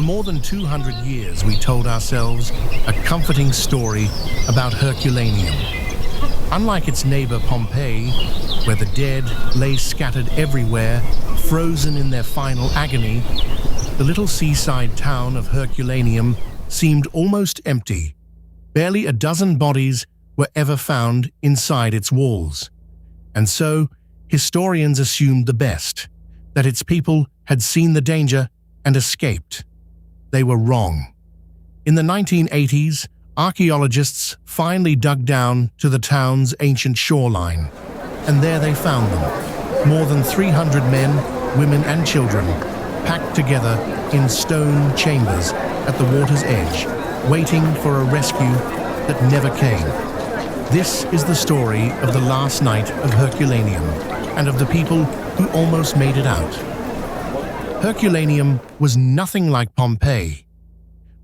more than 200 years, we told ourselves a comforting story about Herculaneum. Unlike its neighbor Pompeii, where the dead lay scattered everywhere, frozen in their final agony, the little seaside town of Herculaneum seemed almost empty. Barely a dozen bodies were ever found inside its walls. And so, historians assumed the best, that its people had seen the danger and escaped. They were wrong. In the 1980s, archaeologists finally dug down to the town's ancient shoreline, and there they found them. More than 300 men, women and children, packed together in stone chambers at the water's edge, waiting for a rescue that never came. This is the story of the last night of Herculaneum and of the people who almost made it out. Herculaneum was nothing like Pompeii.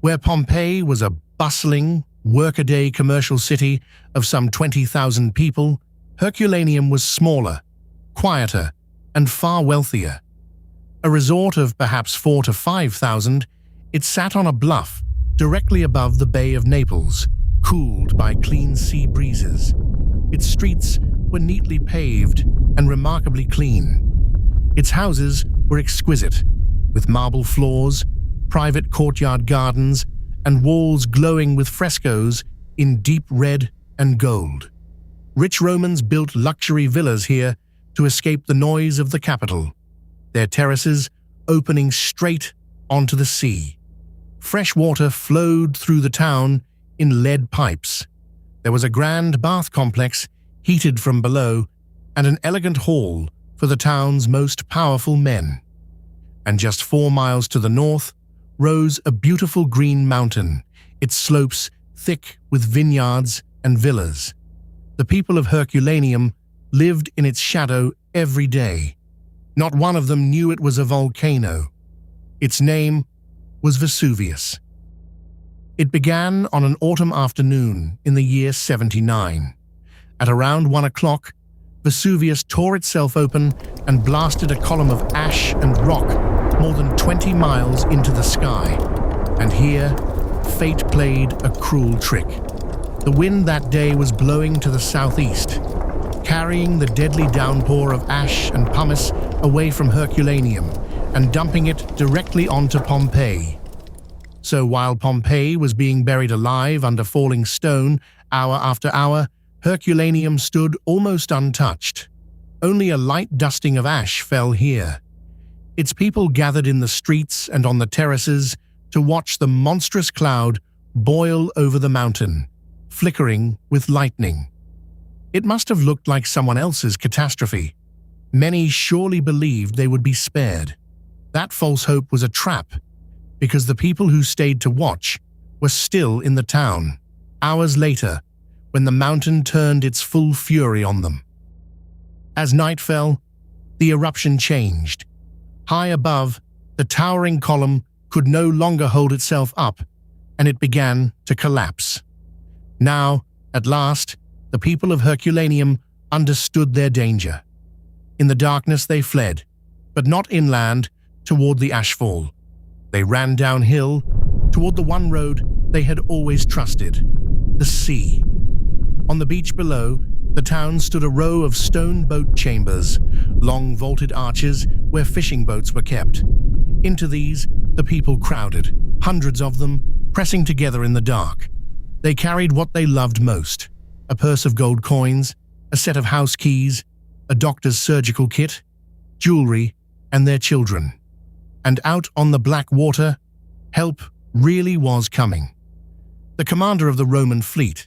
Where Pompeii was a bustling, workaday commercial city of some 20,000 people, Herculaneum was smaller, quieter, and far wealthier. A resort of perhaps 4,000 to 5,000, it sat on a bluff directly above the Bay of Naples, cooled by clean sea breezes. Its streets were neatly paved and remarkably clean. Its houses were exquisite, with marble floors, private courtyard gardens, and walls glowing with frescoes in deep red and gold. Rich Romans built luxury villas here to escape the noise of the capital, their terraces opening straight onto the sea. Fresh water flowed through the town in lead pipes. There was a grand bath complex heated from below and an elegant hall for the town's most powerful men. And just 4 miles to the north rose a beautiful green mountain, its slopes thick with vineyards and villas. The people of Herculaneum lived in its shadow every day. Not one of them knew it was a volcano. Its name was Vesuvius. It began on an autumn afternoon in the year 79. At around 1 o'clock, Vesuvius tore itself open and blasted a column of ash and rock more than 20 miles into the sky. And here, fate played a cruel trick. The wind that day was blowing to the southeast, carrying the deadly downpour of ash and pumice away from Herculaneum and dumping it directly onto Pompeii. So while Pompeii was being buried alive under falling stone hour after hour, Herculaneum stood almost untouched. Only a light dusting of ash fell here. Its people gathered in the streets and on the terraces to watch the monstrous cloud boil over the mountain, flickering with lightning. It must have looked like someone else's catastrophe. Many surely believed they would be spared. That false hope was a trap, because the people who stayed to watch were still in the town, hours later, when the mountain turned its full fury on them. As night fell, the eruption changed. High above, the towering column could no longer hold itself up, and it began to collapse. Now, at last, the people of Herculaneum understood their danger. In the darkness they fled, but not inland, toward the ashfall. They ran downhill, toward the one road they had always trusted, the sea. On the beach below, the town stood a row of stone boat chambers, long vaulted arches where fishing boats were kept. Into these, the people crowded, hundreds of them, pressing together in the dark. They carried what they loved most: a purse of gold coins, a set of house keys, a doctor's surgical kit, jewelry, and their children. And out on the black water, help really was coming. The commander of the Roman fleet,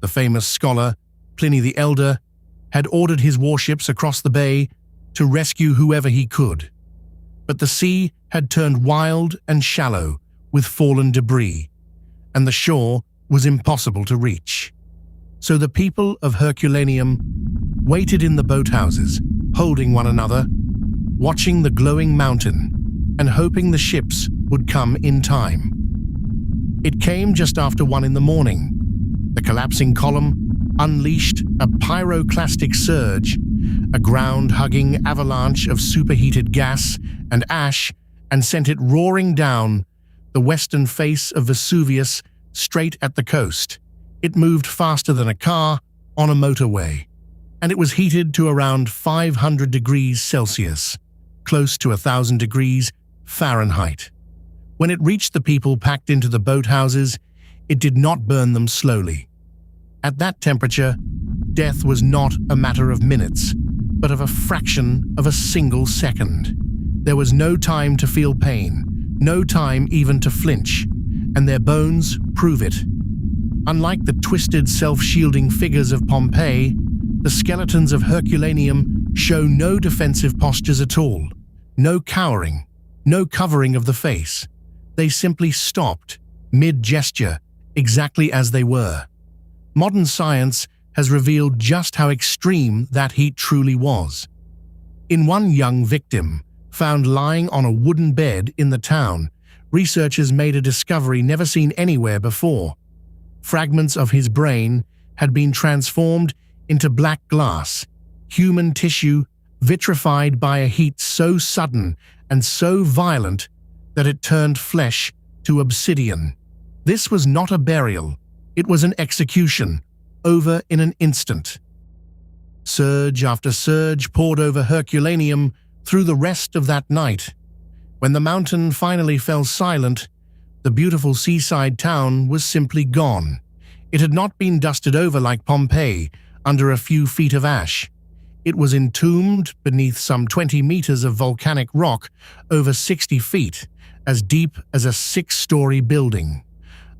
the famous scholar Pliny the Elder, had ordered his warships across the bay to rescue whoever he could. But the sea had turned wild and shallow with fallen debris, and the shore was impossible to reach. So the people of Herculaneum waited in the boathouses, holding one another, watching the glowing mountain, and hoping the ships would come in time. It came just after 1 in the morning. The collapsing column unleashed a pyroclastic surge, a ground-hugging avalanche of superheated gas and ash, and sent it roaring down the western face of Vesuvius, straight at the coast. It moved faster than a car on a motorway, and it was heated to around 500 degrees Celsius, close to 1,000 degrees Fahrenheit. When it reached the people packed into the boathouses, it did not burn them slowly. At that temperature, death was not a matter of minutes, but of a fraction of a single second. There was no time to feel pain, no time even to flinch, and their bones prove it. Unlike the twisted, self-shielding figures of Pompeii, the skeletons of Herculaneum show no defensive postures at all, no cowering, no covering of the face. They simply stopped, mid-gesture, exactly as they were. Modern science has revealed just how extreme that heat truly was. In one young victim, found lying on a wooden bed in the town, researchers made a discovery never seen anywhere before. Fragments of his brain had been transformed into black glass, human tissue vitrified by a heat so sudden and so violent that it turned flesh to obsidian. This was not a burial, it was an execution, over in an instant. Surge after surge poured over Herculaneum through the rest of that night. When the mountain finally fell silent, the beautiful seaside town was simply gone. It had not been dusted over like Pompeii under a few feet of ash. It was entombed beneath some 20 meters of volcanic rock over 60 feet, as deep as a 6-story building.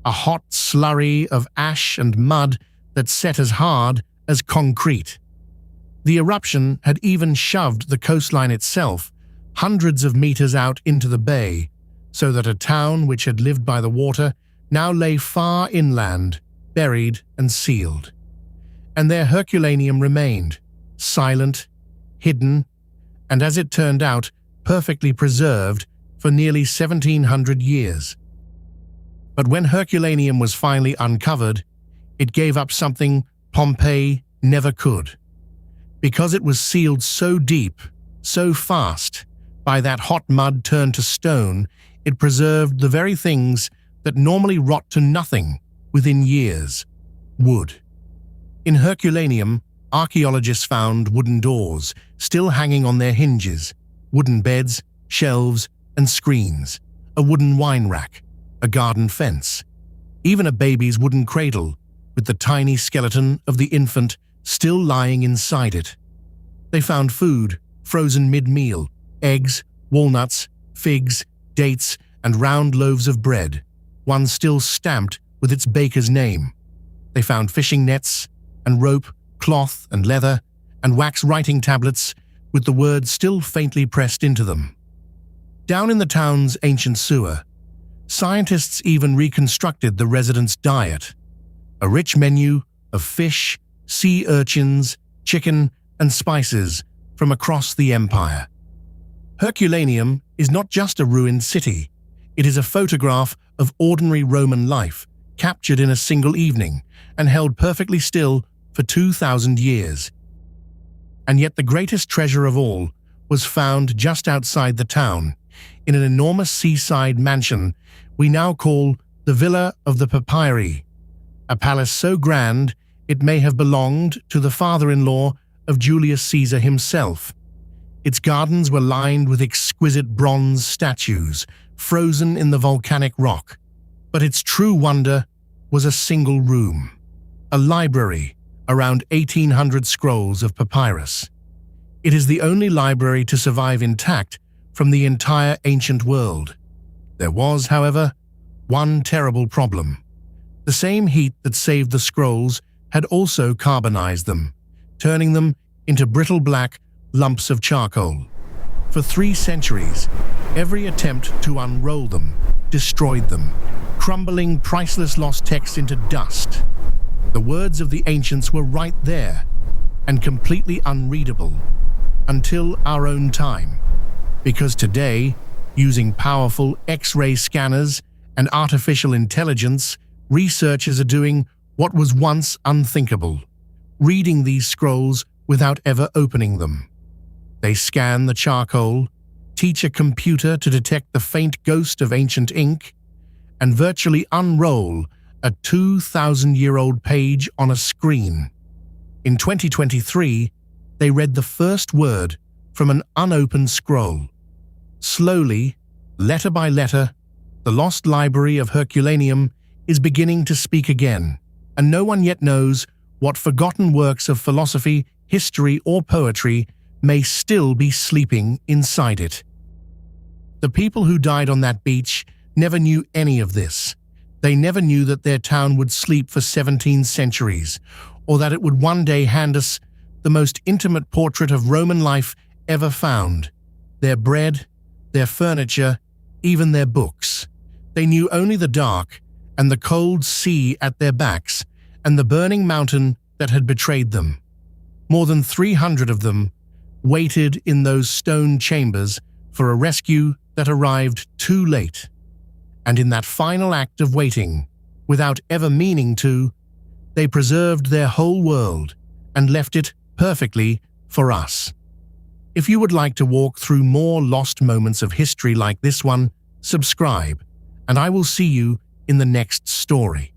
A hot slurry of ash and mud that set as hard as concrete. The eruption had even shoved the coastline itself hundreds of meters out into the bay, so that a town which had lived by the water now lay far inland, buried and sealed. And there Herculaneum remained, silent, hidden, and as it turned out, perfectly preserved for nearly 1,700 years. But when Herculaneum was finally uncovered, it gave up something Pompeii never could. Because it was sealed so deep, so fast, by that hot mud turned to stone, it preserved the very things that normally rot to nothing within years: wood. In Herculaneum, archaeologists found wooden doors still hanging on their hinges, wooden beds, shelves, and screens, a wooden wine rack, a garden fence, even a baby's wooden cradle with the tiny skeleton of the infant still lying inside it. They found food, frozen mid-meal, eggs, walnuts, figs, dates, and round loaves of bread, one still stamped with its baker's name. They found fishing nets, and rope, cloth, and leather, and wax writing tablets with the words still faintly pressed into them. Down in the town's ancient sewer, scientists even reconstructed the residents' diet, a rich menu of fish, sea urchins, chicken, and spices from across the empire. Herculaneum is not just a ruined city, it is a photograph of ordinary Roman life, captured in a single evening and held perfectly still for 2,000 years. And yet the greatest treasure of all was found just outside the town, in an enormous seaside mansion we now call the Villa of the Papyri, a palace so grand it may have belonged to the father-in-law of Julius Caesar himself. Its gardens were lined with exquisite bronze statues, frozen in the volcanic rock. But its true wonder was a single room, a library, around 1,800 scrolls of papyrus. It is the only library to survive intact from the entire ancient world. There was, however, one terrible problem. The same heat that saved the scrolls had also carbonized them, turning them into brittle black lumps of charcoal. For 3 centuries, every attempt to unroll them destroyed them, crumbling priceless lost texts into dust. The words of the ancients were right there, and completely unreadable, until our own time. Because today, using powerful X-ray scanners and artificial intelligence, researchers are doing what was once unthinkable: reading these scrolls without ever opening them. They scan the charcoal, teach a computer to detect the faint ghost of ancient ink, and virtually unroll a 2,000-year-old page on a screen. In 2023, they read the first word from an unopened scroll. Slowly, letter by letter, the lost library of Herculaneum is beginning to speak again, and no one yet knows what forgotten works of philosophy, history, or poetry may still be sleeping inside it. The people who died on that beach never knew any of this. They never knew that their town would sleep for 17 centuries, or that it would one day hand us the most intimate portrait of Roman life ever found. Their bread, their furniture, even their books. They knew only the dark and the cold sea at their backs and the burning mountain that had betrayed them. More than 300 of them waited in those stone chambers for a rescue that arrived too late. And in that final act of waiting, without ever meaning to, they preserved their whole world and left it perfectly for us. If you would like to walk through more lost moments of history like this one, subscribe, and I will see you in the next story.